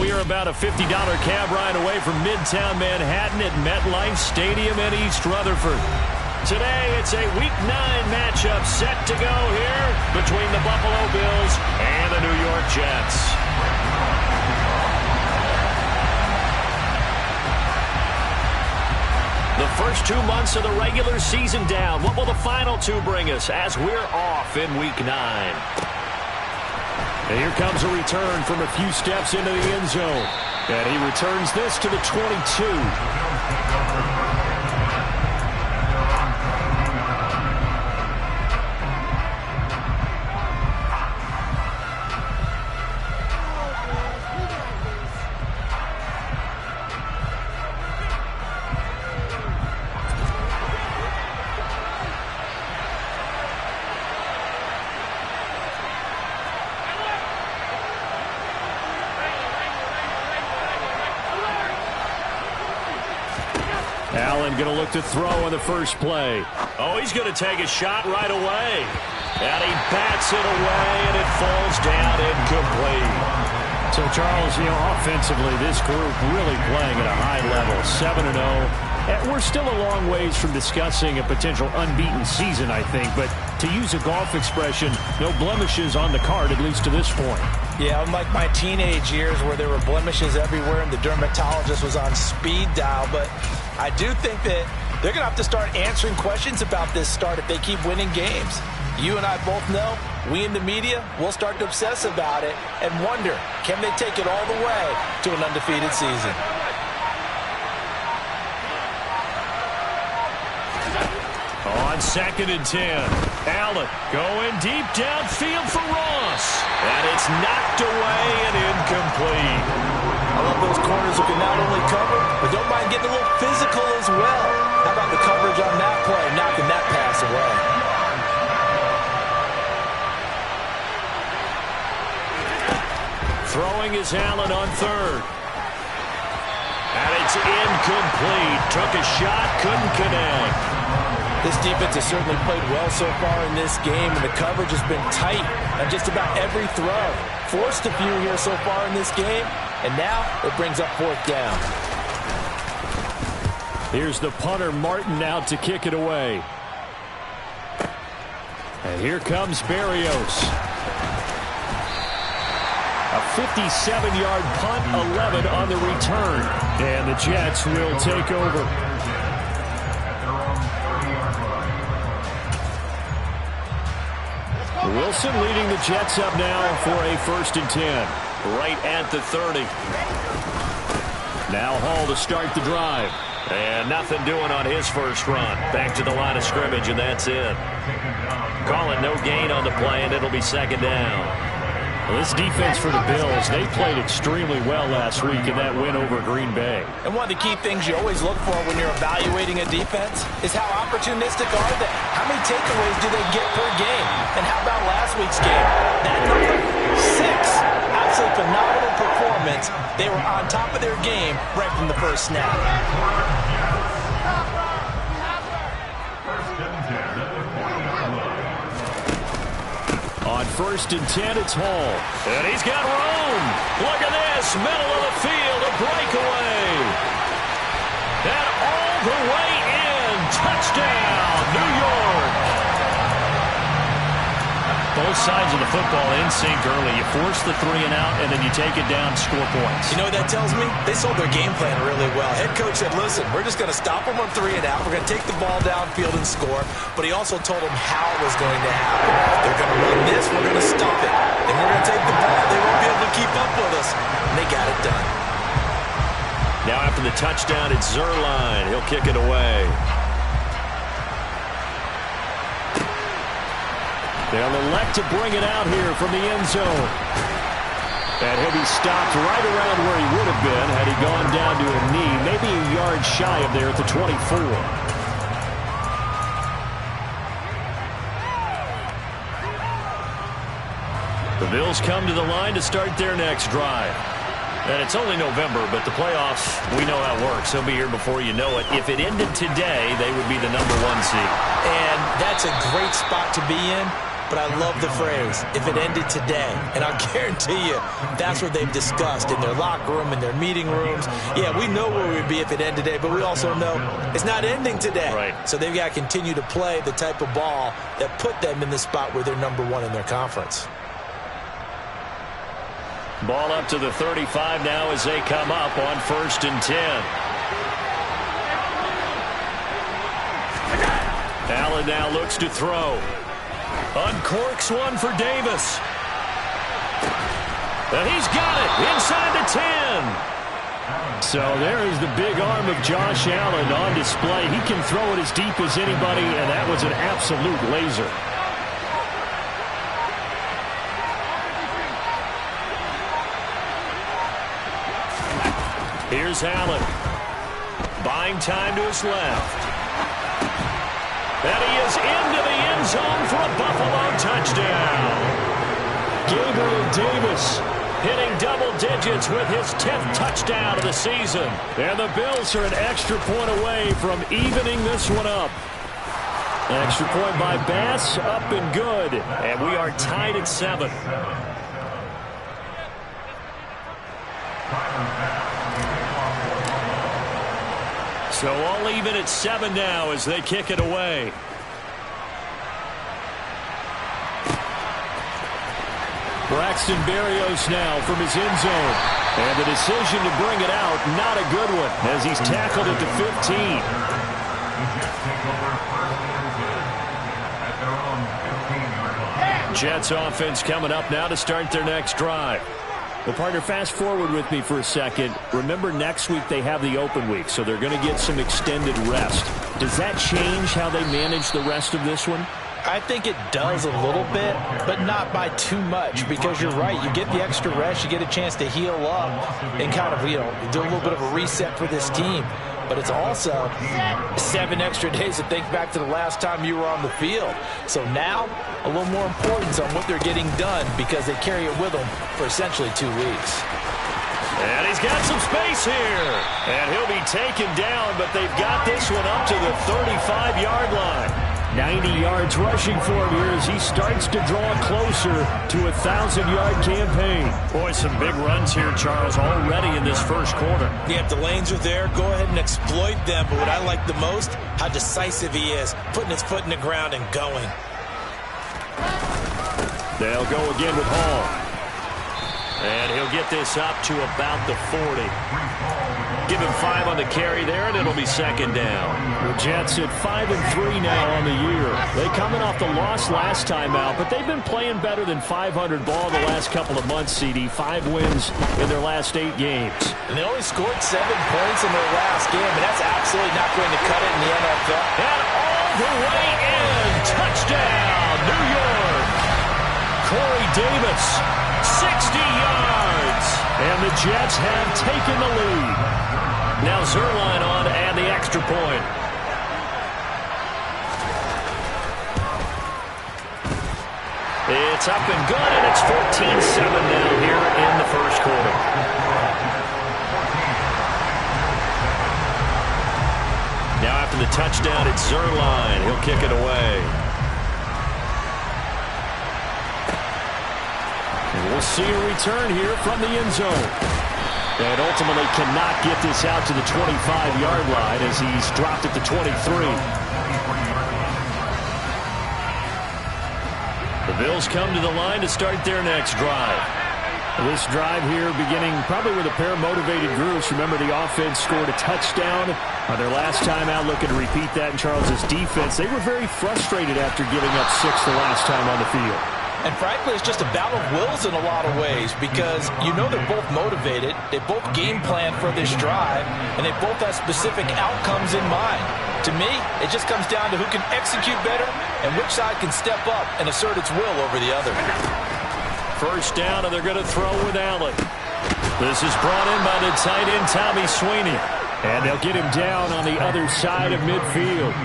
we are about a $50 cab ride away from Midtown Manhattan at MetLife Stadium in East Rutherford. Today, it's a Week 9 matchup set to go here between the Buffalo Bills and the New York Jets. The first 2 months of the regular season down. What will the final 2 bring us as we're off in Week 9? And here comes a return from a few steps into the end zone. And he returns this to the 22. Allen going to look to throw on the first play. Oh, he's going to take a shot right away. And he bats it away, and it falls down incomplete. So, Charles, offensively, this group really playing at a high level, 7-0. And we're still a long ways from discussing a potential unbeaten season, I think. But to use a golf expression, no blemishes on the card, at least to this point. Yeah, unlike my teenage years where there were blemishes everywhere and the dermatologist was on speed dial. But I do think that they're going to have to start answering questions about this start if they keep winning games. You and I both know, we in the media, will start to obsess about it and wonder, can they take it all the way to an undefeated season? On 2nd and 10, Allen going deep downfield for Ross. And it's knocked away and incomplete. I love those corners who can not only cover, but don't mind getting a little physical as well. How about the coverage on that play, knocking that pass away? Throwing is Allen on 3rd. And it's incomplete. Took a shot, couldn't connect. This defense has certainly played well so far in this game, and the coverage has been tight on just about every throw. Forced a few here so far in this game, and now it brings up 4th down. Here's the punter, Martin, out to kick it away. And here comes Berrios. A 57-yard punt, 11 on the return. And the Jets will take over. Wilson leading the Jets up now for a 1st and 10. Right at the 30. Now Hall to start the drive. And nothing doing on his first run. Back to the line of scrimmage, and that's it. Calling no gain on the play, and it'll be 2nd down. Well, this defense for the Bills, they played extremely well last week in that win over Green Bay. And one of the key things you always look for when you're evaluating a defense is how opportunistic are they? How many takeaways do they get per game? And how about last week's game? That number, 6. Absolutely phenomenal performance. They were on top of their game right from the first snap. On 1st and 10, it's Hall. And he's got room. Look at this. Middle of the field, a breakaway. And all the way in. Touchdown, New York. Both sides of the football in sync early. You force the 3 and out, and then you take it down, score points. You know what that tells me? They sold their game plan really well. Head coach said, listen, we're just going to stop them on 3 and out. We're going to take the ball downfield and score. But he also told them how it was going to happen. They're going to run this. We're going to stop it. And we're going to take the ball. They won't be able to keep up with us. And they got it done. Now after the touchdown, it's Zuerlein. He'll kick it away. They'll elect to bring it out here from the end zone. And he'll be stopped right around where he would have been had he gone down to a knee, maybe a yard shy of there at the 24. The Bills come to the line to start their next drive. And it's only November, but the playoffs, we know how it works. They'll be here before you know it. If it ended today, they would be the #1 seed. And that's a great spot to be in. but I love the phrase, if it ended today. And I'll guarantee you, that's what they've discussed in their locker room, in their meeting rooms. Yeah, we know where we'd be if it ended today, but we also know it's not ending today. Right. So they've got to continue to play the type of ball that put them in the spot where they're #1 in their conference. Ball up to the 35 now as they come up on 1st and 10. Allen now looks to throw. Uncorks one for Davis. And he's got it inside the 10. So there is the big arm of Josh Allen on display. He can throw it as deep as anybody, and that was an absolute laser. Here's Allen. Buying time to his left. And he is into the end zone for a Buffalo touchdown. Gabriel Davis hitting double digits with his 10th touchdown of the season. And the Bills are an extra point away from evening this one up. An extra point by Bass, up and good. And we are tied at 7. So all even at 7 now as they kick it away. Braxton Berrios now from his end zone. And the decision to bring it out, not a good one, as he's tackled at the 15. Jets offense coming up now to start their next drive. Well, partner, fast forward with me for a second. Remember, next week they have the open week, so they're going to get some extended rest. Does that change how they manage the rest of this one? I think it does a little bit, but not by too much, because you're right. You get the extra rest. You get a chance to heal up and kind of, do a little bit of a reset for this team. But it's also 7 extra days to think back to the last time you were on the field. So now, a little more importance on what they're getting done because they carry it with them for essentially 2 weeks. And he's got some space here. And he'll be taken down, but they've got this one up to the 35-yard line. 90 yards rushing for him here as he starts to draw closer to a 1,000-yard campaign. Boy, some big runs here, Charles, already in this first quarter. Yeah, if the lanes are there, go ahead and exploit them. But what I like the most, how decisive he is, putting his foot in the ground and going. They'll go again with Hall. And he'll get this up to about the 40. Give him 5 on the carry there, and it'll be 2nd down. The Jets at 5-3 now on the year. They coming off the loss last time out, but they've been playing better than 500 ball the last couple of months, CD. 5 wins in their last 8 games. And they only scored 7 points in their last game, and that's absolutely not going to cut it in the NFL. And all the way in. Touchdown, New York. Corey Davis, 60 yards. And the Jets have taken the lead. Now Zuerlein on and the extra point. It's up and good, and it's 14-7 now here in the first quarter. Now after the touchdown, it's Zuerlein. He'll kick it away. And we'll see a return here from the end zone. And ultimately cannot get this out to the 25-yard line as he's dropped at the 23. The Bills come to the line to start their next drive. This drive here beginning probably with a pair of motivated groups. Remember, the offense scored a touchdown on their last time out, looking to repeat that in Charles's defense. They were very frustrated after giving up 6 the last time on the field. And frankly, it's just a battle of wills in a lot of ways because they're both motivated, they both game plan for this drive, and they both have specific outcomes in mind. To me, it just comes down to who can execute better and which side can step up and assert its will over the other. First down, and they're going to throw with Allen. This is brought in by the tight end, Tommy Sweeney. And they'll get him down on the other side of midfield.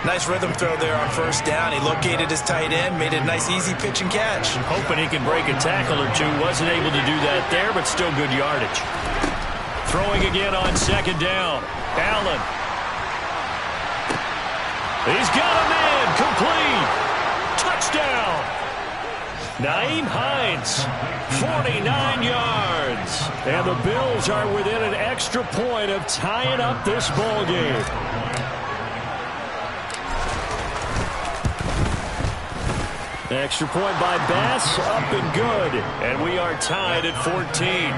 Nice rhythm throw there on first down. He located his tight end, made a nice easy pitch and catch. Hoping he can break a tackle or two. Wasn't able to do that there, but still good yardage. Throwing again on 2nd down. Allen. He's got him in. Complete. Touchdown. Nyheim Hines, 49 yards. And the Bills are within an extra point of tying up this ball game. Extra point by Bass, up and good. And we are tied at 14.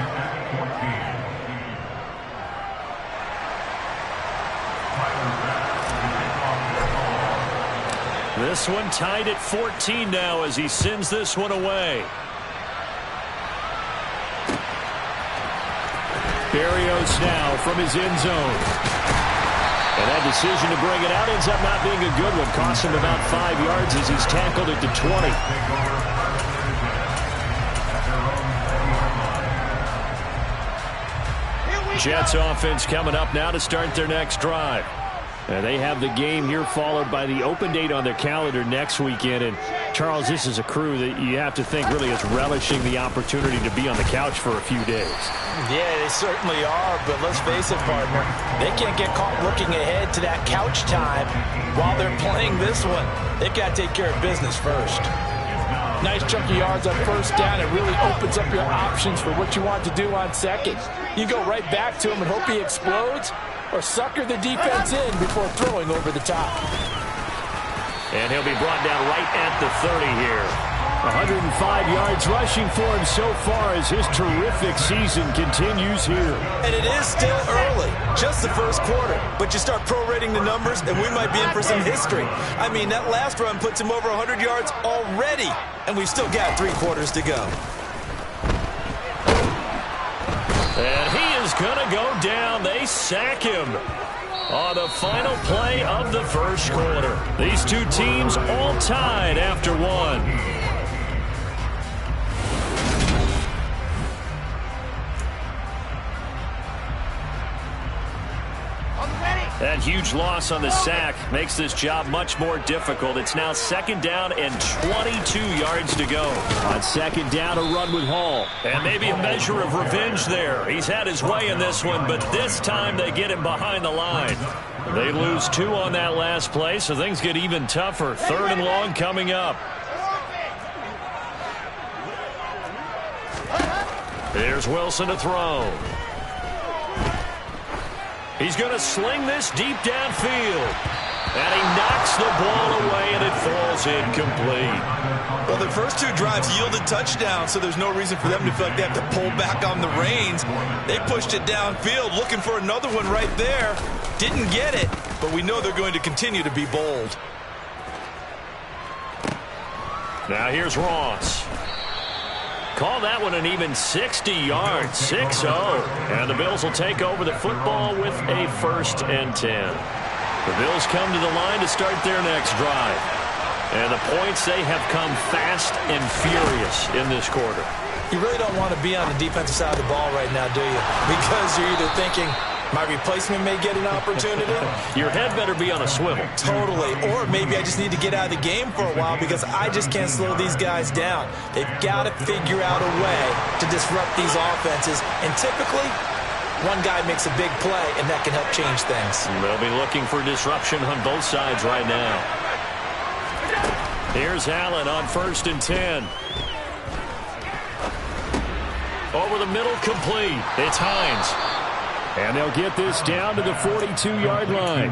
This one tied at 14 now as he sends this one away. Berrios now from his end zone. And that decision to bring it out ends up not being a good one. Costs him about 5 yards as he's tackled it to 20. Jets offense coming up now to start their next drive. And they have the game here followed by the open date on their calendar next weekend. And, Charles, this is a crew that you have to think really is relishing the opportunity to be on the couch for a few days. Yeah, they certainly are. But let's face it, partner, they can't get caught looking ahead to that couch time while they're playing this one. They've got to take care of business first. Nice chunk of yards on first down. It really opens up your options for what you want to do on second. You go right back to him and hope he explodes, or sucker the defense in before throwing over the top. And he'll be brought down right at the 30 here. 105 yards rushing for him so far as his terrific season continues here. And it is still early, just the first quarter. But you start prorating the numbers, and we might be in for some history. I mean, that last run puts him over 100 yards already, and we've still got 3 quarters to go. And he is going to go down. They sack him on the final play of the first quarter. These two teams all tied after one. That huge loss on the sack makes this job much more difficult. It's now second down and 22 yards to go. On second down, a run with Hall. And maybe a measure of revenge there. He's had his way in this one, but this time they get him behind the line. They lose 2 on that last play, so things get even tougher. Third and long coming up. Here's Wilson to throw. He's going to sling this deep downfield. And he knocks the ball away, and it falls incomplete. Well, the first 2 drives yielded touchdowns, so there's no reason for them to feel like they have to pull back on the reins. They pushed it downfield, looking for another one right there. Didn't get it, but we know they're going to continue to be bold. Now here's Ross. Call that one an even 60 yards, 6-0. And the Bills will take over the football with a 1st and 10. The Bills come to the line to start their next drive. And the points, they have come fast and furious in this quarter. You really don't want to be on the defensive side of the ball right now, do you? Because you're either thinking, my replacement may get an opportunity. Your head better be on a swivel. Totally. Or maybe I just need to get out of the game for a while because I just can't slow these guys down. They've got to figure out a way to disrupt these offenses. And typically, one guy makes a big play, and that can help change things. They'll be looking for disruption on both sides right now. Here's Allen on 1st and 10. Over the middle, complete. It's Hines. And they'll get this down to the 42-yard line.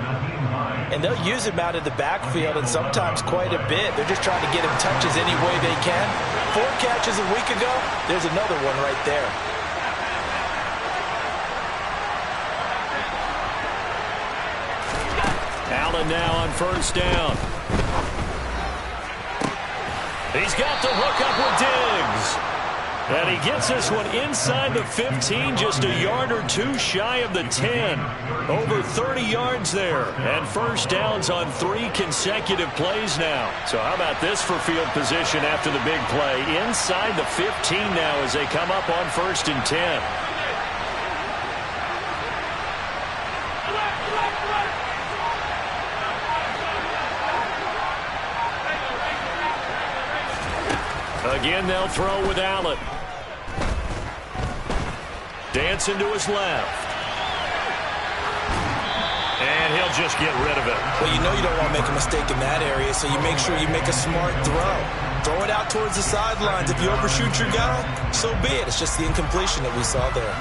And they'll use him out of the backfield, and sometimes quite a bit. They're just trying to get him touches any way they can. 4 catches a week ago. There's another one right there. Allen now on 1st down. He's got the hook up with Diggs. And he gets this one inside the 15, just a yard or 2 shy of the 10. Over 30 yards there. And 1st downs on 3 consecutive plays now. So how about this for field position after the big play? Inside the 15 now as they come up on 1st and 10. Again, they'll throw with Allen. Dancing to his left. And he'll just get rid of it. Well, you know you don't want to make a mistake in that area, so you make sure you make a smart throw. Throw it out towards the sidelines. If you overshoot your guy, so be it. It's just the incompletion that we saw there.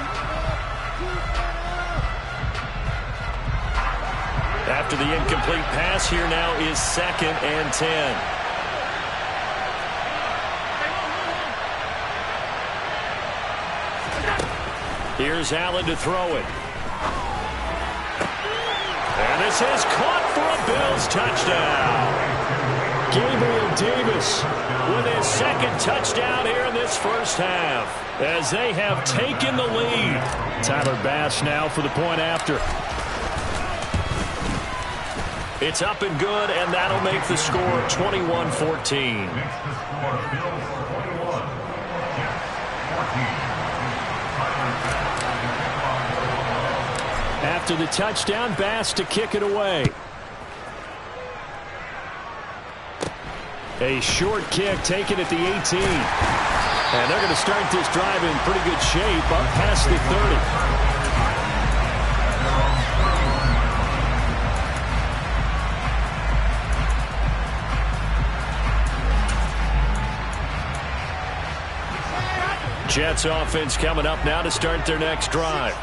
After the incomplete pass, here now is 2nd and 10. Here's Allen to throw it. And this is caught for a Bills touchdown. Gabriel Davis with his 2nd touchdown here in this first half as they have taken the lead. Tyler Bass now for the point after. It's up and good, and that'll make the score 21-14. After the touchdown, Bass to kick it away. A short kick taken at the 18. And they're going to start this drive in pretty good shape up past the 30. Jets offense coming up now to start their next drive.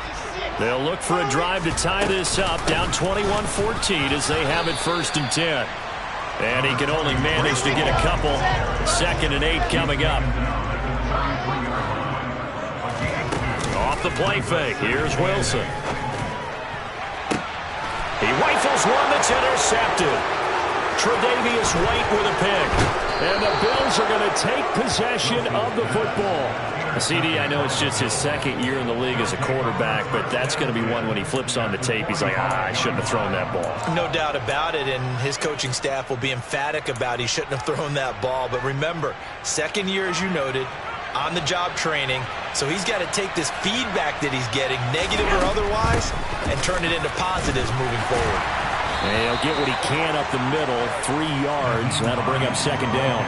They'll look for a drive to tie this up, down 21-14 as they have it 1st and 10. And he can only manage to get a couple. 2nd and 8 coming up. Off the play fake, here's Wilson. He rifles one that's intercepted. Tre'Davious White with a pick. And the Bills are going to take possession of the football. CD, I know it's just his 2nd year in the league as a quarterback, but that's going to be one when he flips on the tape, he's like, I shouldn't have thrown that ball. No doubt about it, and his coaching staff will be emphatic about he shouldn't have thrown that ball. But remember, 2nd year, as you noted, on-the-job training, so he's got to take this feedback that he's getting, negative or otherwise, and turn it into positives moving forward. And he'll get what he can up the middle, 3 yards, and that'll bring up 2nd down.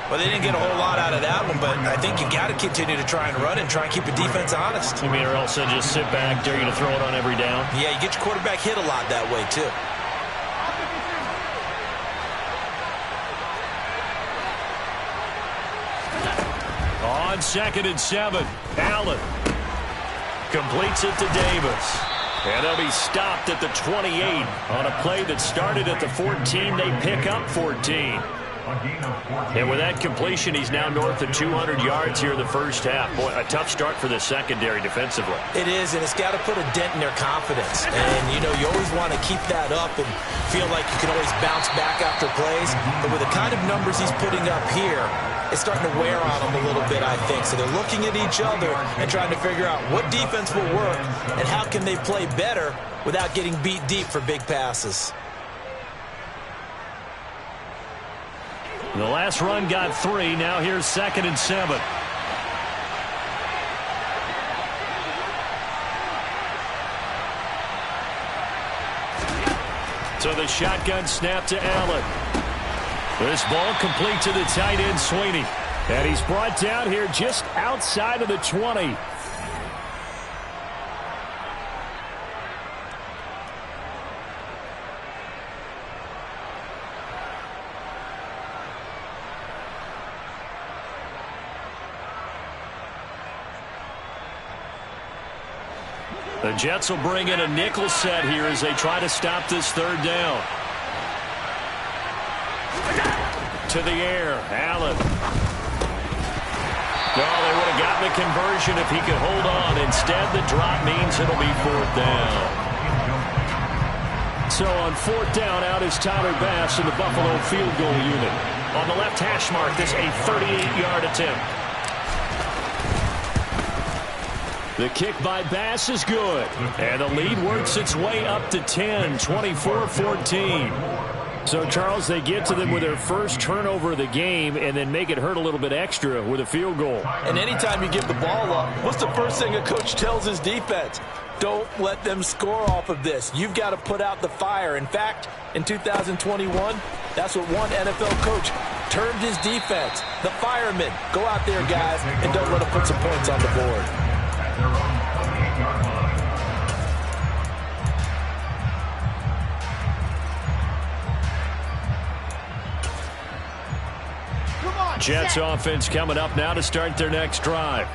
Well, they didn't get a whole lot out of that one, but I think you got to continue to try and run and try and keep the defense honest. You mean, or else they'll just sit back, dare you to throw it on every down? Yeah, you get your quarterback hit a lot that way, too. On 2nd and 7, Allen completes it to Davis. And they'll be stopped at the 28 on a play that started at the 14. They pick up 14. And with that completion, he's now north of 200 yards here in the first half. Boy, a tough start for the secondary defensively. It is, and it's got to put a dent in their confidence. And, you know, you always want to keep that up and feel like you can always bounce back after plays. But with the kind of numbers he's putting up here, it's starting to wear on them a little bit, I think. So they're looking at each other and trying to figure out what defense will work and how can they play better without getting beat deep for big passes. The last run got 3. Now here's 2nd and 7. So the shotgun snap to Allen. This ball complete to the tight end, Sweeney. And he's brought down here just outside of the 20. The Jets will bring in a nickel set here as they try to stop this 3rd down. To the air, Allen. No, they would have gotten the conversion if he could hold on. Instead, the drop means it'll be 4th down. So on 4th down, out is Tyler Bass in the Buffalo field goal unit. On the left hash mark, this a 38-yard attempt. The kick by Bass is good. And the lead works its way up to 10, 24-14. So, Charles, they get to them with their first turnover of the game and then make it hurt a little bit extra with a field goal. And anytime you give the ball up, what's the first thing a coach tells his defense? Don't let them score off of this. You've got to put out the fire. In fact, in 2021, that's what one NFL coach termed his defense. The firemen. Go out there, guys, and don't let them put some points on the board. Jets offense coming up now to start their next drive.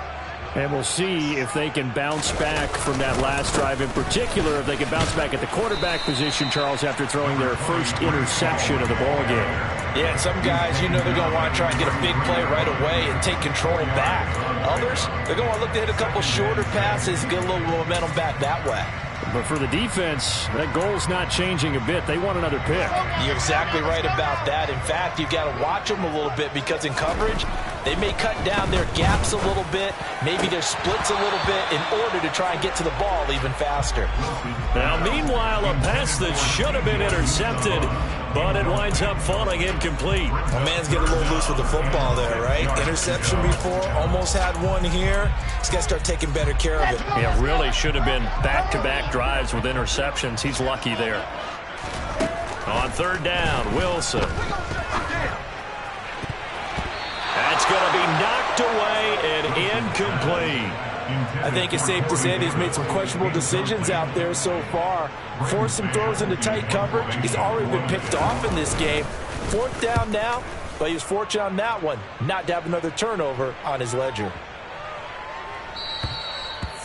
And we'll see if they can bounce back from that last drive. In particular, if they can bounce back at the quarterback position, Charles, after throwing their first interception of the ballgame. Yeah, and some guys, they're going to want to try and get a big play right away and take control back. Others, they're going to look to hit a couple shorter passes, get a little momentum back that way. But for the defense, that goal's not changing a bit. They want another pick. You're exactly right about that. In fact, you've got to watch them a little bit because in coverage, they may cut down their gaps a little bit, maybe their splits a little bit in order to try and get to the ball even faster. Now, meanwhile, a pass that should have been intercepted, but it winds up falling incomplete. A man's getting a little loose with the football there, right? Interception before, almost had one here. He's got to start taking better care of it. Yeah, really should have been back-to-back drives with interceptions. He's lucky there. On third down, Wilson. That's going to be knocked away and incomplete. I think it's safe to say that he's made some questionable decisions out there so far. Forced some throws into tight coverage. He's already been picked off in this game. Fourth down now, but he was fortunate on that one not to have another turnover on his ledger.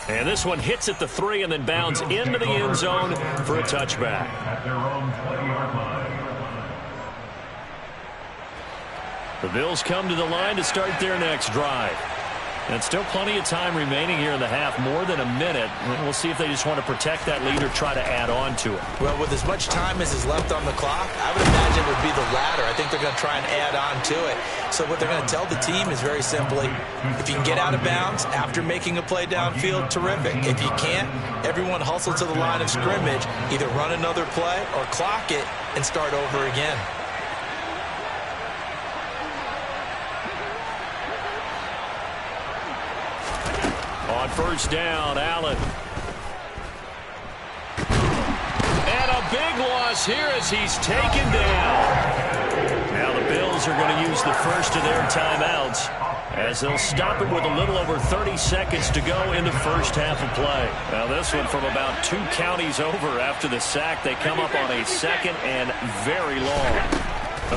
And this one hits at the 3 and then bounds into the end zone for a touchback. The Bills come to the line to start their next drive. And still plenty of time remaining here in the half, more than a minute. We'll see if they just want to protect that lead or try to add on to it. Well, with as much time as is left on the clock, I would imagine it would be the latter. I think they're going to try and add on to it. So what they're going to tell the team is very simply, if you can get out of bounds after making a play downfield, terrific. If you can't, everyone hustle to the line of scrimmage, either run another play or clock it and start over again. On first down, Allen. And a big loss here as he's taken down. Now the Bills are going to use the first of their timeouts as they'll stop it with a little over 30 seconds to go in the first half of play. Now this one from about 2 counties over after the sack. They come up on a second and very long.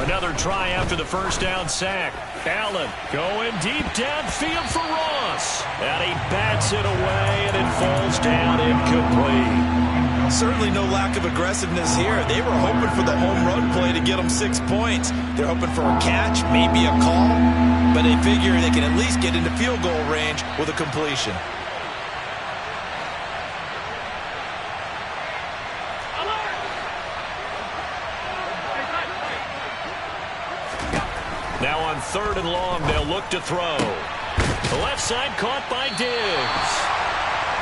Another try after the first down sack. Allen going deep downfield for Ross. And he bats it away, and it falls down incomplete. Certainly no lack of aggressiveness here. They were hoping for the home run play to get them 6 points. They're hoping for a catch, maybe a call, but they figure they can at least get into field goal range with a completion. Now on third and long, they'll look to throw. The left side caught by Diggs.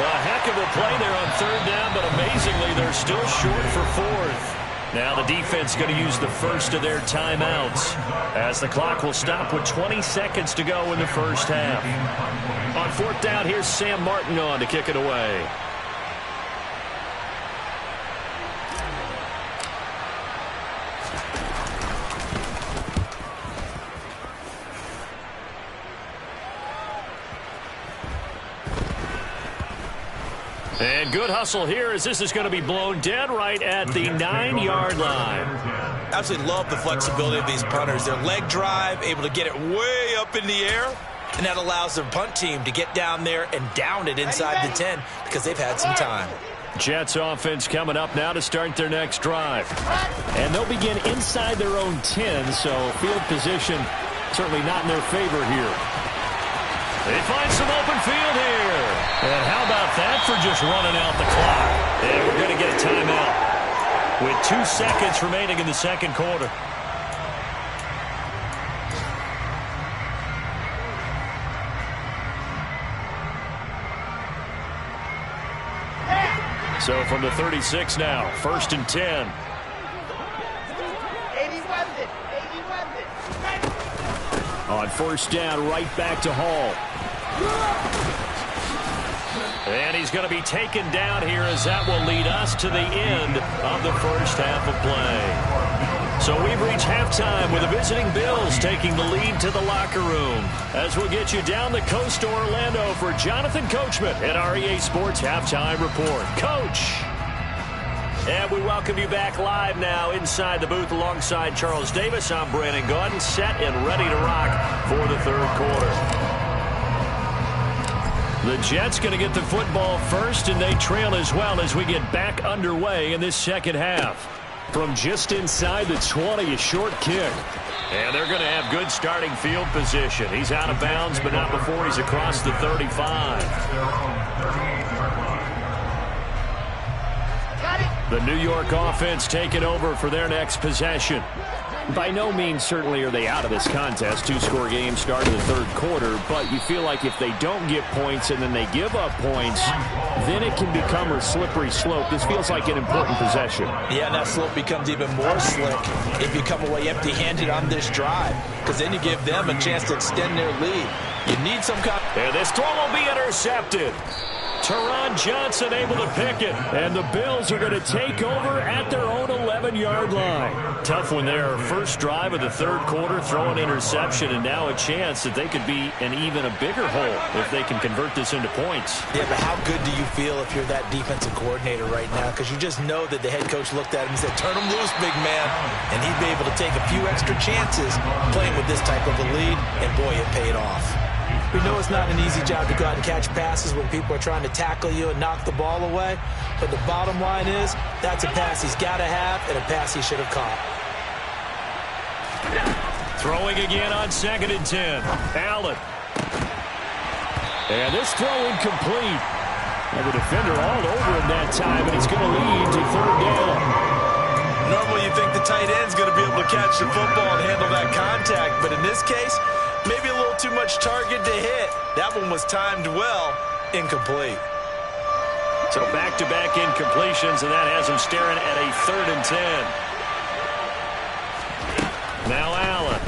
A heck of a play there on third down, but amazingly, they're still short for fourth. Now the defense going to use the first of their timeouts as the clock will stop with 20 seconds to go in the first half. On fourth down, here's Sam Martin on to kick it away. And good hustle here as this is going to be blown dead right at the 9-yard line. Absolutely love the flexibility of these punters. Their leg drive, able to get it way up in the air, and that allows the punt team to get down there and down it inside the 10 because they've had some time. Jets offense coming up now to start their next drive. And they'll begin inside their own 10, so field position certainly not in their favor here. They find some open field here. And how about that for just running out the clock? And we're going to get a timeout with 2 seconds remaining in the second quarter. So from the 36 now, first and 10. On first down, right back to Hall. And he's going to be taken down here as that will lead us to the end of the first half of play. So we've reached halftime with the visiting Bills taking the lead to the locker room. As we'll get you down the coast to Orlando for Jonathan Coachman at REA Sports Halftime Report. Coach. And we welcome you back live now inside the booth alongside Charles Davis. I'm Brandon Gaudin, set and ready to rock for the third quarter. The Jets going to get the football first, and they trail as well as we get back underway in this second half. From just inside the 20, a short kick. And they're going to have good starting field position. He's out of bounds, but not before he's across the 35. The New York offense taking over for their next possession. By no means certainly are they out of this contest. Two-score game start of the third quarter, but you feel like if they don't get points and then they give up points, then it can become a slippery slope. This feels like an important possession. Yeah, and that slope becomes even more slick if you come away empty-handed on this drive, because then you give them a chance to extend their lead. You need some kind. And this throw will be intercepted. Teron Johnson able to pick it, and the Bills are going to take over at their own 11-yard line. Tough one there. First drive of the third quarter, throw an interception, and now a chance that they could be in even a bigger hole if they can convert this into points. Yeah, but how good do you feel if you're that defensive coordinator right now? Because you just know that the head coach looked at him and said, turn him loose, big man. And he'd be able to take a few extra chances playing with this type of a lead, and boy, it paid off. We know it's not an easy job to go out and catch passes when people are trying to tackle you and knock the ball away. But the bottom line is, that's a pass he's got to have and a pass he should have caught. Throwing again on 2nd and 10. Allen. And this throw incomplete. And the defender all over him that time, and it's going to lead to 3rd down. Normally you think the tight end's going to be able to catch the football and handle that contact, but in this case, maybe a little too much target to hit. That one was timed well. Incomplete. So back-to-back incompletions, and that has him staring at a 3rd and 10. Now Allen.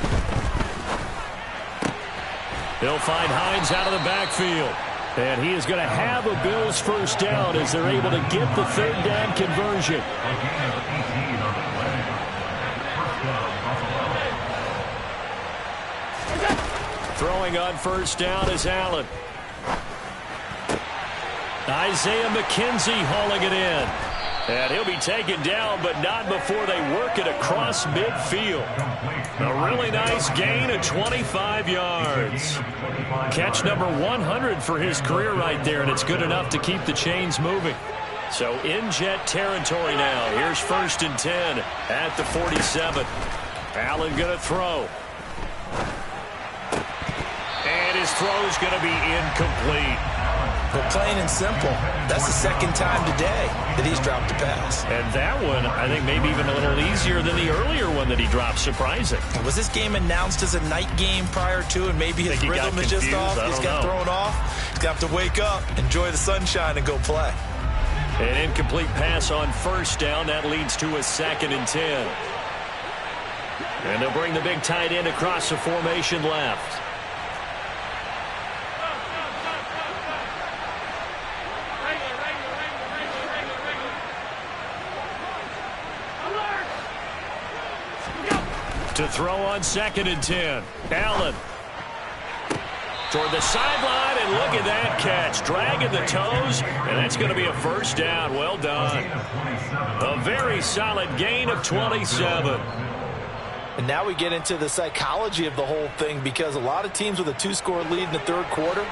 He'll find Hines out of the backfield. And he is going to have a Bills first down as they're able to get the 3rd down conversion. Throwing on first down is Allen. Isaiah McKenzie hauling it in. And he'll be taken down, but not before they work it across midfield. A really nice gain of 25 yards. Catch number 100 for his career right there, and it's good enough to keep the chains moving. So in Jet territory now. Here's 1st and 10 at the 47. Allen going to throw. And his throw's going to be incomplete. But plain and simple, that's the 2nd time today that he's dropped a pass. And that one, I think, maybe even a little easier than the earlier one that he dropped. Surprising. Was this game announced as a night game prior to, and maybe his rhythm is just off? He's got thrown off. He's going to have to wake up, enjoy the sunshine, and go play. An incomplete pass on first down. That leads to a 2nd and 10. And they'll bring the big tight end across the formation left. To throw on 2nd and 10. Allen. Toward the sideline, and look at that catch. Dragging the toes, and that's going to be a first down. Well done. A very solid gain of 27. And now we get into the psychology of the whole thing, because a lot of teams with a 2-score lead in the third quarter,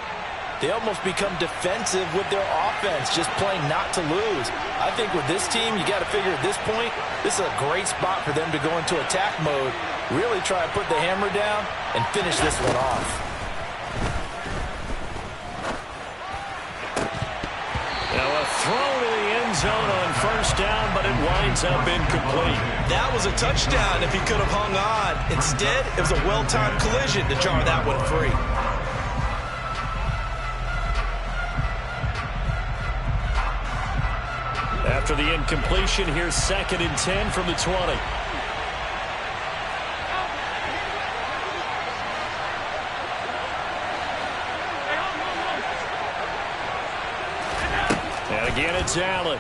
they almost become defensive with their offense, just playing not to lose. I think with this team, you got to figure at this point, this is a great spot for them to go into attack mode, really try to put the hammer down and finish this one off. Now a throw to the end zone on first down, but it winds up incomplete. That was a touchdown if he could have hung on. Instead, it was a well-timed collision to jar that one free. After the incompletion, here's 2nd and 10 from the 20. And again, it's Allen.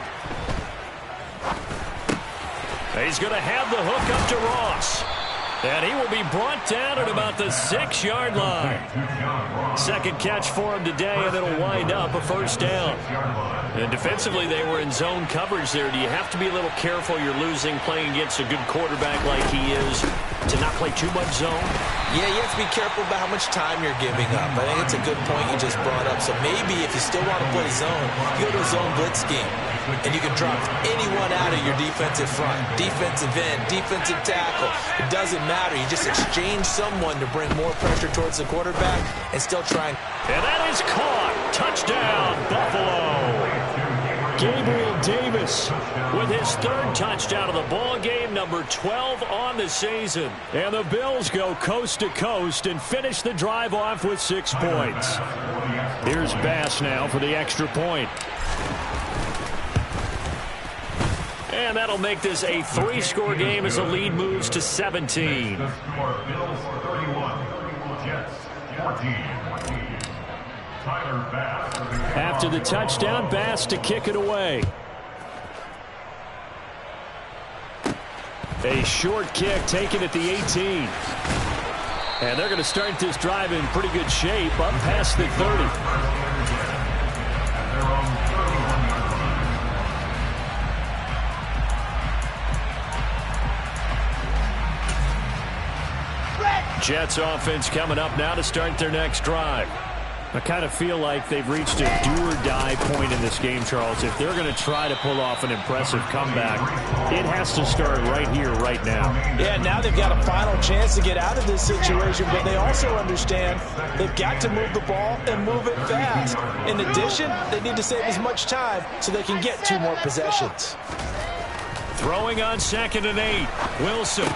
He's going to have the hook up to Ross. And he will be brought down at about the 6-yard line. Second catch for him today, and it'll wind up a first down. And defensively, they were in zone coverage there. Do you have to be a little careful? You're losing playing against a good quarterback like he is to not play too much zone? Yeah, you have to be careful about how much time you're giving up. I think it's a good point you just brought up. So maybe if you still want to play zone, you go to a zone blitz scheme. And you can drop anyone out of your defensive front. Defensive end, defensive tackle. It doesn't matter. You just exchange someone to bring more pressure towards the quarterback and still try. And that is caught. Touchdown, Buffalo. Gabriel Davis with his third touchdown of the ball game, number 12 on the season. And the Bills go coast to coast and finish the drive off with 6 points. Here's Bass now for the extra point. And that'll make this a 3-score game as the lead moves to 17. Bills 31, Jets 14. Tyler Bass. After the touchdown, Bass to kick it away. A short kick taken at the 18. And they're going to start this drive in pretty good shape up past the 30. Jets offense coming up now to start their next drive. I kind of feel like they've reached a do-or-die point in this game, Charles. If they're going to try to pull off an impressive comeback, it has to start right here, right now. Yeah, now they've got a final chance to get out of this situation, but they also understand they've got to move the ball and move it fast. In addition, they need to save as much time so they can get 2 more possessions. Throwing on 2nd and 8. Wilson.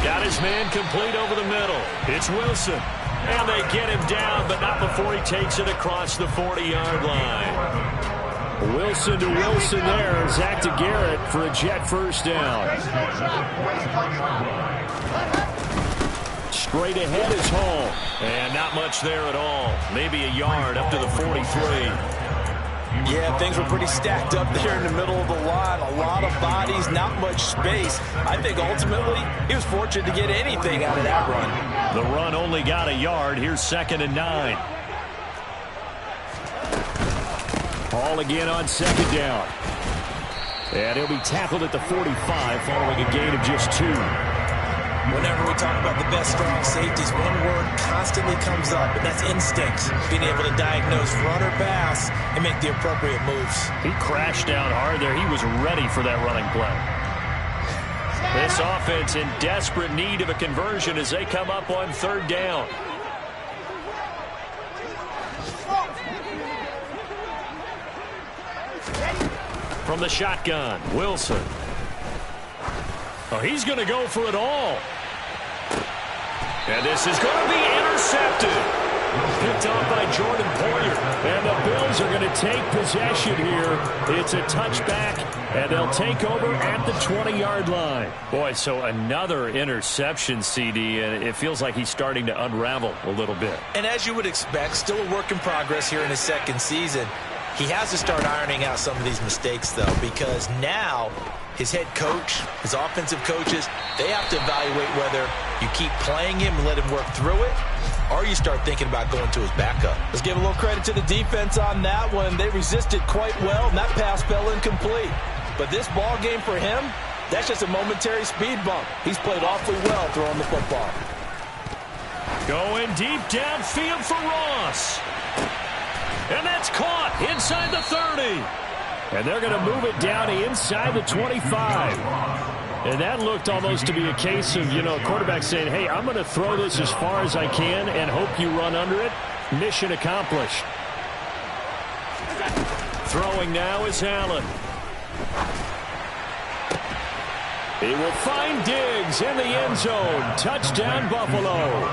Got his man complete over the middle. It's Wilson. And they get him down, but not before he takes it across the 40-yard line. Wilson to Wilson there. Zach to Garrett for a Jet first down. Straight ahead is Hall. And not much there at all. Maybe a yard up to the 43. Yeah, things were pretty stacked up there in the middle of the line. A lot of bodies, not much space. I think ultimately he was fortunate to get anything out of that run. The run only got a yard. Here's 2nd and 9. Hall again on 2nd down. And he'll be tackled at the 45 following a gain of just 2. Whenever we talk about the best strong safeties, one word constantly comes up, and that's instinct. Being able to diagnose run or pass and make the appropriate moves. He crashed down hard there. He was ready for that running play. This offense in desperate need of a conversion as they come up on 3rd down. From the shotgun, Wilson. Oh, he's going to go for it all. And this is going to be intercepted. Picked off by Jordan Poyer. And the Bills are going to take possession here. It's a touchback, and they'll take over at the 20-yard line. Boy, so another interception, CD, and it feels like he's starting to unravel a little bit. And as you would expect, still a work in progress here in his 2nd season. He has to start ironing out some of these mistakes, though, because now his head coach, his offensive coaches, they have to evaluate whether you keep playing him and let him work through it, or you start thinking about going to his backup. Let's give a little credit to the defense on that one. They resisted quite well, and that pass fell incomplete. But this ball game for him, that's just a momentary speed bump. He's played awfully well throwing the football. Going deep downfield for Ross. And that's caught inside the 30. And they're going to move it down to inside the 25. And that looked almost to be a case of, a quarterback saying, hey, I'm going to throw this as far as I can and hope you run under it. Mission accomplished. Throwing now is Allen. He will find Diggs in the end zone. Touchdown, Buffalo.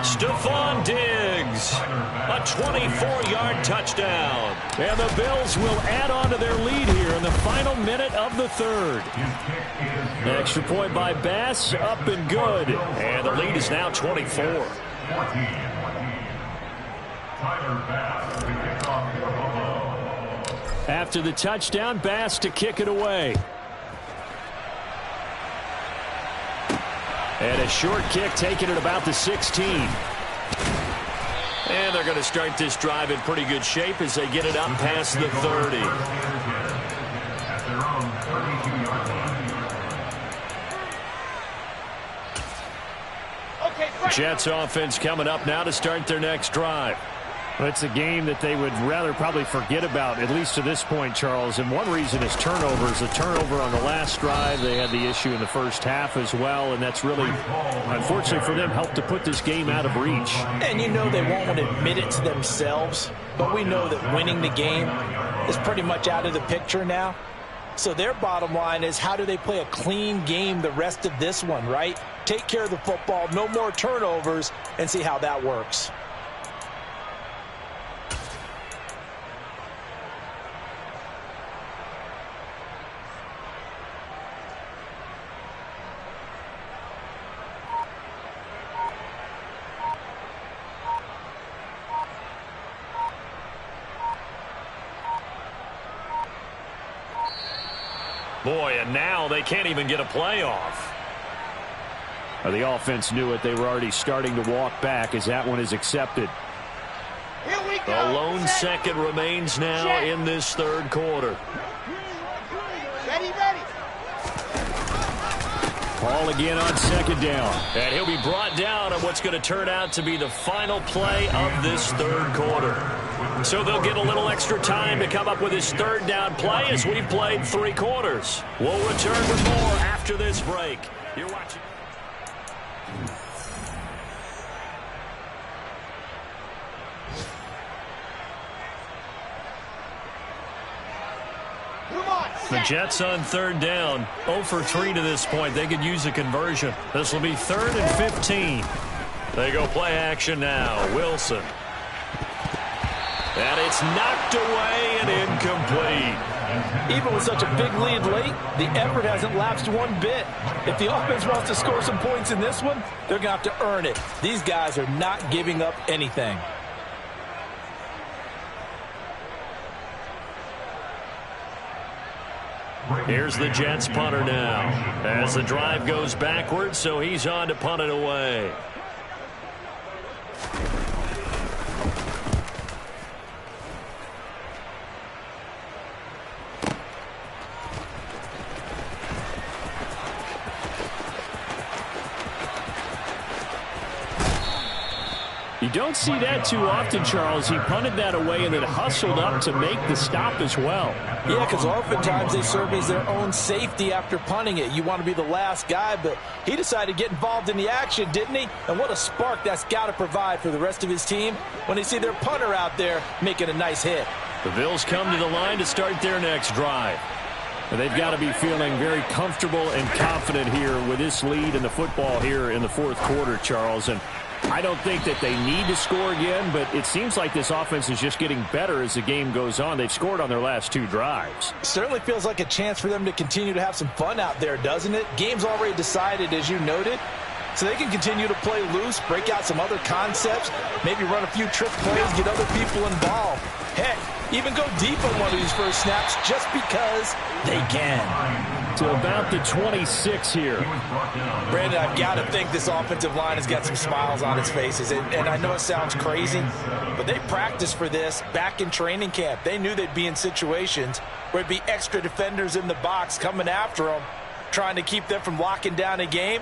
Stephon Diggs, a 24-yard touchdown. And the Bills will add on to their lead here in the final minute of the 3rd. Extra point by Bass, up and good. And the lead is now 24. After the touchdown, Bass to kick it away. And a short kick taken at about the 16. And they're going to start this drive in pretty good shape as they get it up past the 30. At their own 32-yard line. Jets offense coming up now to start their next drive. Well, it's a game that they would rather probably forget about, at least to this point, Charles. And one reason is turnovers. The turnover on the last drive, they had the issue in the first half as well. And that's really, unfortunately for them, helped to put this game out of reach. And you know they won't admit it to themselves, but we know that winning the game is pretty much out of the picture now. So their bottom line is, how do they play a clean game the rest of this one, right? Take care of the football, no more turnovers, and see how that works. Boy, and now they can't even get a playoff. The offense knew it. They were already starting to walk back as that one is accepted. Here we go. A lone second remains now in this third quarter. Ready. Ball again on second down. And he'll be brought down on what's going to turn out to be the final play of this third quarter. So they'll get a little extra time to come up with his third down play as we've played 3 quarters. We'll return with more after this break. You're watching. The Jets on third down, 0 for 3 to this point. They could use a conversion. This will be 3rd and 15. They go play action now. Wilson. And it's knocked away and incomplete. Even with such a big lead late, the effort hasn't lapsed one bit. If the offense wants to score some points in this one, they're going to have to earn it. These guys are not giving up anything. Here's the Jets punter now as the drive goes backwards, so he's on to punt it away. You don't see that too often, Charles. He punted that away and then hustled up to make the stop as well. Yeah, because oftentimes they serve as their own safety after punting it. You want to be the last guy, but he decided to get involved in the action, didn't he? And what a spark that's got to provide for the rest of his team when they see their punter out there making a nice hit. The Bills come to the line to start their next drive. And they've got to be feeling very comfortable and confident here with this lead in the football here in the fourth quarter, Charles. And I don't think that they need to score again, but it seems like this offense is just getting better as the game goes on. They've scored on their last 2 drives. Certainly feels like a chance for them to continue to have some fun out there, doesn't it? Game's already decided, as you noted, so they can continue to play loose, break out some other concepts, maybe run a few trick plays, get other people involved. Heck, even go deep on one of these first snaps just because they can. To about the 26 here. Brandon, I've got to think this offensive line has got some smiles on its faces. And I know it sounds crazy, but they practiced for this back in training camp. They knew they'd be in situations where it'd be extra defenders in the box coming after them, trying to keep them from locking down a game.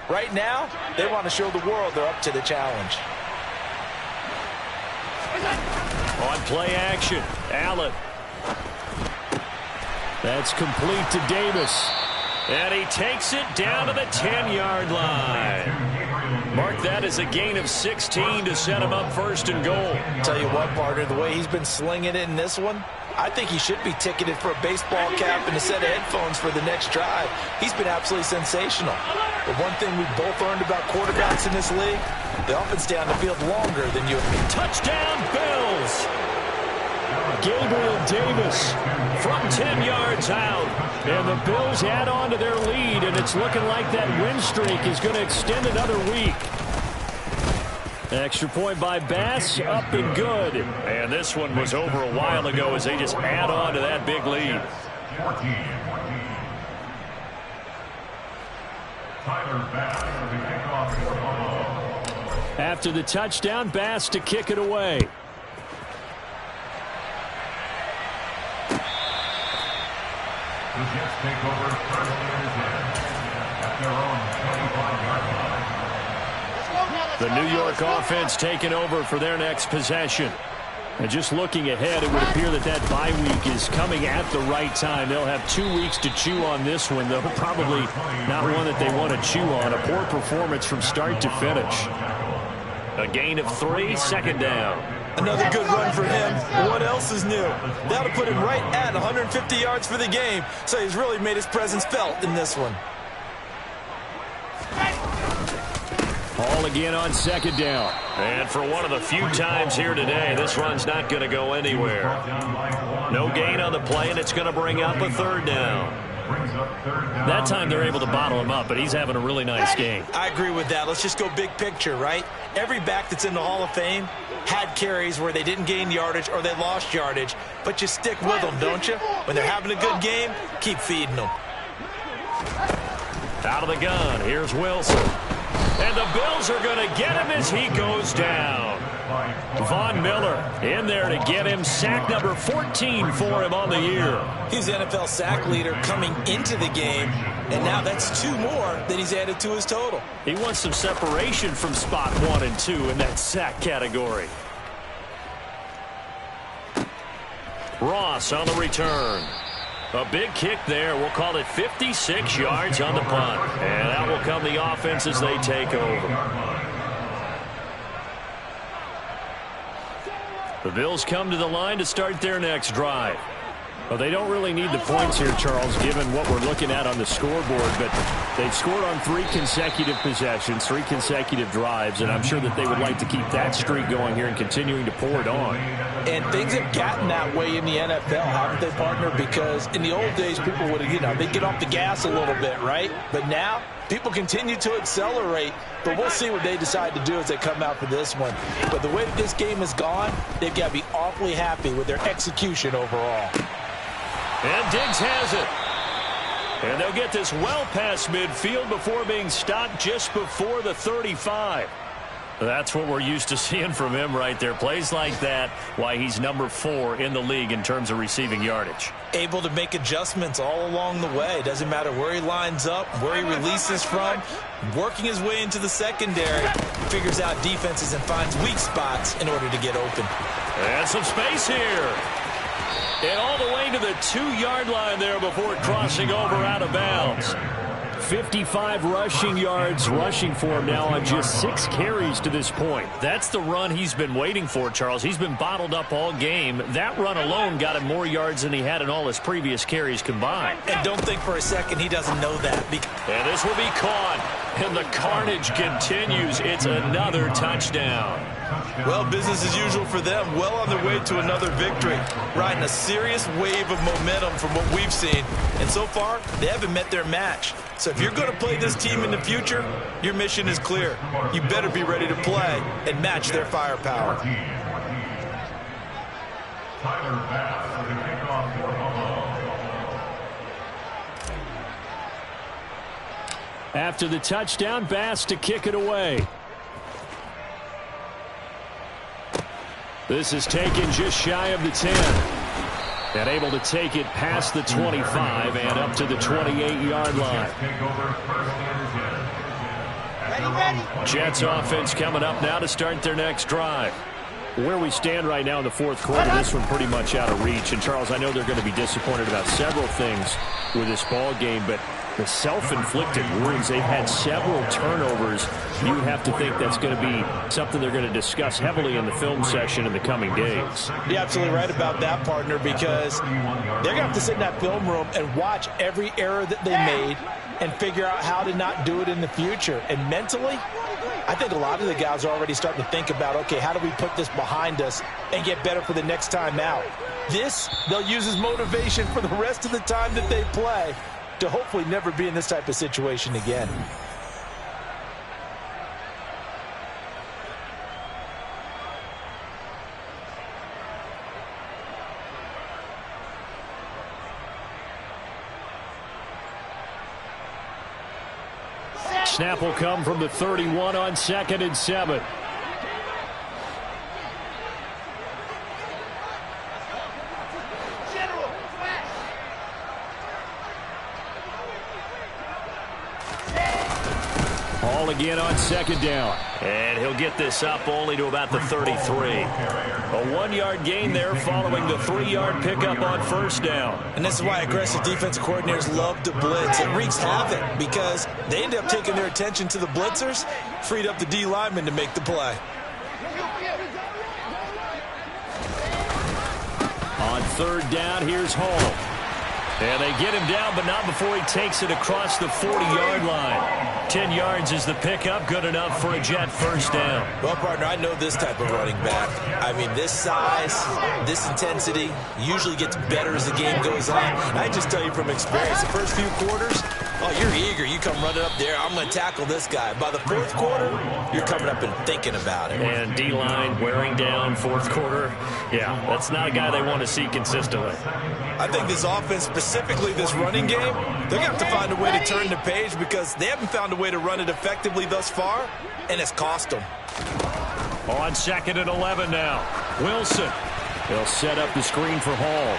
Right now, they want to show the world they're up to the challenge. On play action, Allen. That's complete to Davis. And he takes it down to the 10-yard line. Mark that as a gain of 16 to set him up 1st and goal. Tell you what, partner, the way he's been slinging it in this one, I think he should be ticketed for a baseball cap and a set of headphones for the next drive. He's been absolutely sensational. But one thing we've both learned about quarterbacks in this league, they often stay on the field longer than you. Touchdown, Bills! Gabriel Davis from 10 yards out. And the Bills add on to their lead, and it's looking like that win streak is going to extend another week. Extra point by Bass, up and good. And this one was over a while ago as they just add on to that big lead. After the touchdown, Bass to kick it away. The Jets take over first and 10 at their own 25-yard line. The New York offense taking over for their next possession. And just looking ahead, it would appear that bye week is coming at the right time. They'll have 2 weeks to chew on this one, though probably not one that they want to chew on. A poor performance from start to finish. A gain of 3, second down. Another good run for him. What else is new? That'll put him right at 150 yards for the game. So he's really made his presence felt in this one. Ball again on second down. And for one of the few times here today, this run's not going to go anywhere. No gain on the play, and it's going to bring up a third down. That time they're able to bottle him up, but he's having a really nice game. I agree with that. Let's just go big picture, right? Every back that's in the Hall of Fame had carries where they didn't gain yardage or they lost yardage, but you stick with them, don't you? When they're having a good game, keep feeding them. Out of the gun, here's Wilson. And the Bills are going to get him as he goes down. Von Miller in there to get him sack number 14 for him on the year. He's the NFL sack leader coming into the game, and now that's 2 more that he's added to his total. He wants some separation from spot 1 and 2 in that sack category. Ross on the return. A big kick there. We'll call it 56 yards on the punt. And that will come the offense as they take over. The Bills come to the line to start their next drive. Well, they don't really need the points here, Charles, given what we're looking at on the scoreboard. But they've scored on 3 consecutive possessions, 3 consecutive drives, and I'm sure that they would like to keep that streak going here and continuing to pour it on. And things have gotten that way in the NFL, haven't they, partner? Because in the old days, people would, they'd get off the gas a little bit, right? But now, people continue to accelerate. But we'll see what they decide to do as they come out for this one. But the way that this game has gone, they've got to be awfully happy with their execution overall. And Diggs has it. And they'll get this well past midfield before being stopped just before the 35. That's what we're used to seeing from him right there. Plays like that, why he's number 4 in the league in terms of receiving yardage. Able to make adjustments all along the way. Doesn't matter where he lines up, where he releases from. Working his way into the secondary. Figures out defenses and finds weak spots in order to get open. And some space here. And all the way to the 2-yard line there before crossing over out of bounds. 55 rushing yards rushing for him now on just 6 carries to this point. That's the run he's been waiting for, Charles. He's been bottled up all game. That run alone got him more yards than he had in all his previous carries combined. And don't think for a second he doesn't know that. And this will be caught. And the carnage continues. It's another touchdown. Well, business as usual for them. Well on their way to another victory. Riding a serious wave of momentum from what we've seen. And so far, they haven't met their match. So if you're going to play this team in the future, your mission is clear. You better be ready to play and match their firepower. Tyler Bass with the kickoff for Buffalo. After the touchdown, Bass to kick it away. This is taken just shy of the 10. And able to take it past the 25 and up to the 28-yard line. Jets offense coming up now to start their next drive. Where we stand right now in the 4th quarter, this one pretty much out of reach. And, Charles, I know they're going to be disappointed about several things with this ball game, but the self-inflicted wounds, they've had several turnovers. You have to think that's going to be something they're going to discuss heavily in the film session in the coming days. You're absolutely right about that, partner, because they're going to have to sit in that film room and watch every error that they made and figure out how to not do it in the future. And mentally, I think a lot of the guys are already starting to think about, okay, how do we put this behind us and get better for the next time out? This, they'll use as motivation for the rest of the time that they play to hopefully never be in this type of situation again. snap will come from the 31 on 2nd and 7. Ball again on 2nd down. And he'll get this up only to about the 33. A 1-yard gain there following the 3-yard pickup on 1st down. And this is why aggressive defensive coordinators love to blitz. It wreaks havoc because they end up taking their attention to the blitzers, freed up the D lineman to make the play. On 3rd down, here's Hall. And they get him down, but not before he takes it across the 40-yard line. 10 yards is the pickup, good enough for a Jet 1st down. Well, partner, I know this type of running back. I mean, this size, this intensity usually gets better as the game goes on. I just tell you from experience, the first few quarters, oh, you're eager. You come running up there, I'm going to tackle this guy. By the 4th quarter, you're coming up and thinking about it. And D-line wearing down 4th quarter. Yeah, that's not a guy they want to see consistently. I think this offense, specifically this running game, they're going to have to find a way to turn the page because they haven't found a way to run it effectively thus far, and it's cost them. On 2nd and 11 now. Wilson. They'll set up the screen for Hall.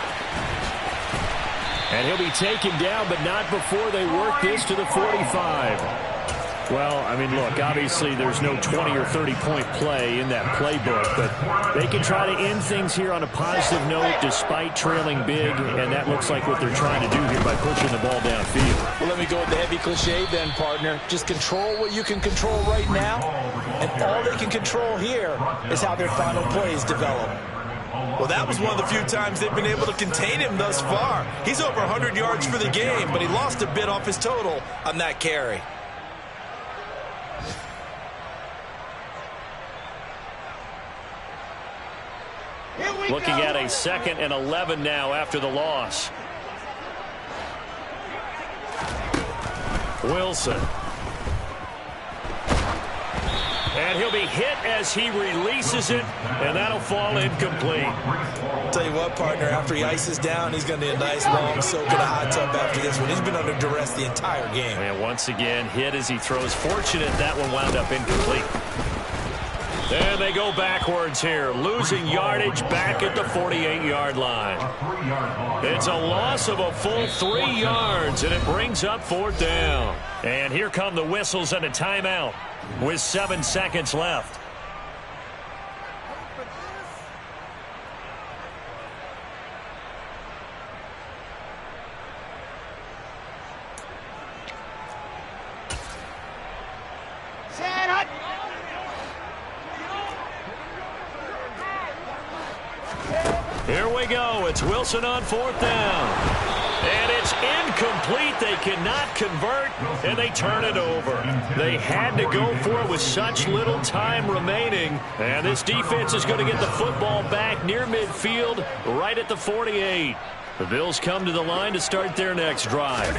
And he'll be taken down, but not before they work this to the 45. Well, I mean, look, obviously there's no 20 or 30-point play in that playbook, but they can try to end things here on a positive note despite trailing big, and that looks like what they're trying to do here by pushing the ball downfield. Well, let me go with the heavy cliche then, partner. Just control what you can control right now, and all they can control here is how their final plays develop. Well, that was one of the few times they've been able to contain him thus far. He's over 100 yards for the game, but he lost a bit off his total on that carry. Looking at a 2nd and 11 now after the loss. Wilson. And he'll be hit as he releases it, and that'll fall incomplete. I'll tell you what, partner, after he ices down, he's going to need a nice long soak in a hot tub after this one. He's been under duress the entire game. And once again, hit as he throws. Fortunate that one wound up incomplete. And they go backwards here, losing yardage back at the 48-yard line. It's a loss of a full 3 yards, and it brings up 4th down. And here come the whistles and a timeout with 7 seconds left. Here we go. It's Wilson on 4th down. And it's incomplete. They cannot convert, and they turn it over. They had to go for it with such little time remaining. And this defense is going to get the football back near midfield, right at the 48. The Bills come to the line to start their next drive.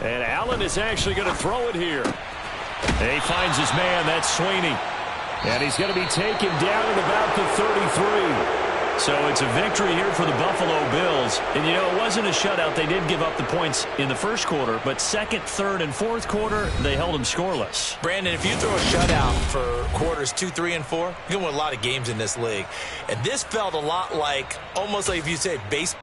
And Allen is actually going to throw it here. And he finds his man. That's Sweeney. And he's going to be taken down at about the 33. So it's a victory here for the Buffalo Bills. And, you know, it wasn't a shutout. They did give up the points in the 1st quarter, but 2nd, 3rd, and 4th quarter, they held them scoreless. Brandon, if you throw a shutout for quarters 2, 3, and 4, you're going to win a lot of games in this league. And this felt a lot like, almost like if you say baseball.